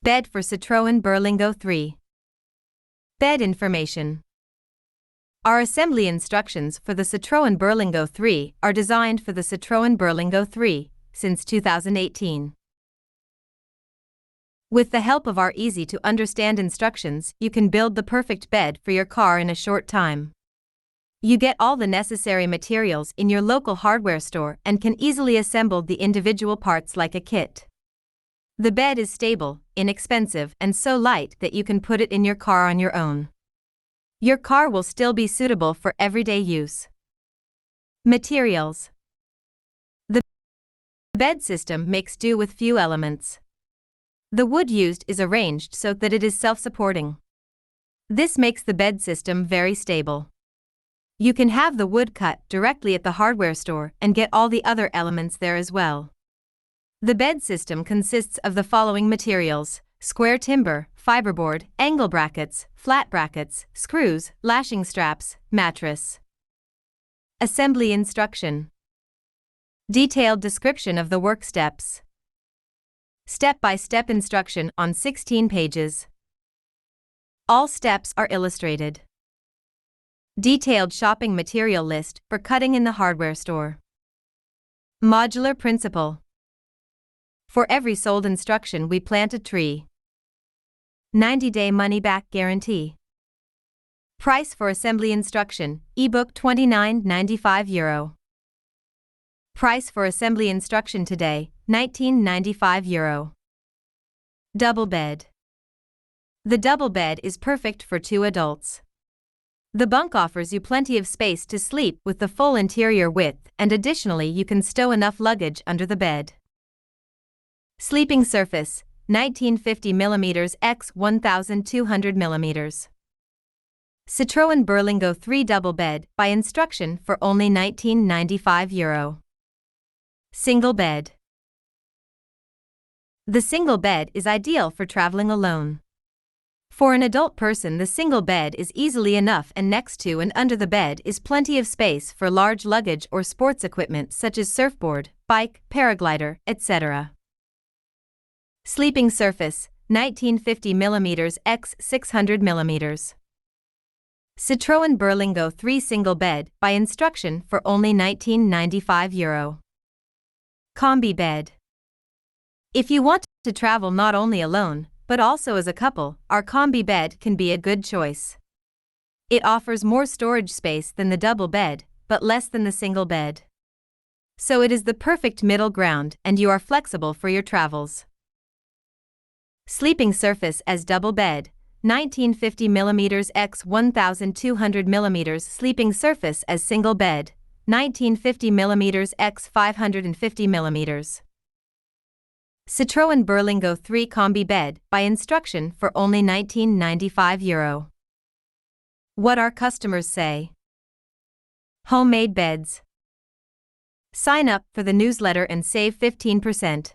Bed for Citroen Berlingo III. Bed information. Our assembly instructions for the Citroen Berlingo III are designed for the Citroen Berlingo III since 2018. With the help of our easy-to-understand instructions, you can build the perfect bed for your car in a short time. You get all the necessary materials in your local hardware store and can easily assemble the individual parts like a kit. The bed is stable, inexpensive, and so light that you can put it in your car on your own. Your car will still be suitable for everyday use. Materials. The bed system makes do with few elements. The wood used is arranged so that it is self-supporting. This makes the bed system very stable. You can have the wood cut directly at the hardware store and get all the other elements there as well. The bed system consists of the following materials: square timber, fiberboard, angle brackets, flat brackets, screws, lashing straps, mattress. Assembly instruction. Detailed description of the work steps. Step-by-step instruction on 16 pages. All steps are illustrated. Detailed shopping material list for cutting in the hardware store. Modular principle. For every sold instruction we plant a tree. 90-day money-back guarantee. Price for assembly instruction, ebook €29.95. Price for assembly instruction today, €19.95. Double bed. The double bed is perfect for 2 adults. The bunk offers you plenty of space to sleep with the full interior width, and additionally you can stow enough luggage under the bed. Sleeping surface, 1950mm x 1200mm. Citroen Berlingo III double bed by instruction for only €19.95. Single bed. The single bed is ideal for traveling alone. For an adult person, the single bed is easily enough, and next to and under the bed is plenty of space for large luggage or sports equipment such as surfboard, bike, paraglider, etc. Sleeping surface, 1950mm x 600mm. Citroen Berlingo III single bed by instruction for only €19.95. Combi bed. If you want to travel not only alone, but also as a couple, our combi bed can be a good choice. It offers more storage space than the double bed, but less than the single bed. So it is the perfect middle ground, and you are flexible for your travels. Sleeping surface as double bed, 1950mm x 1200mm. Sleeping surface as single bed, 1950mm x 550mm. Citroen Berlingo III Combi bed by instruction for only €19.95. What our customers say. Homemade beds. Sign up for the newsletter and save 15%.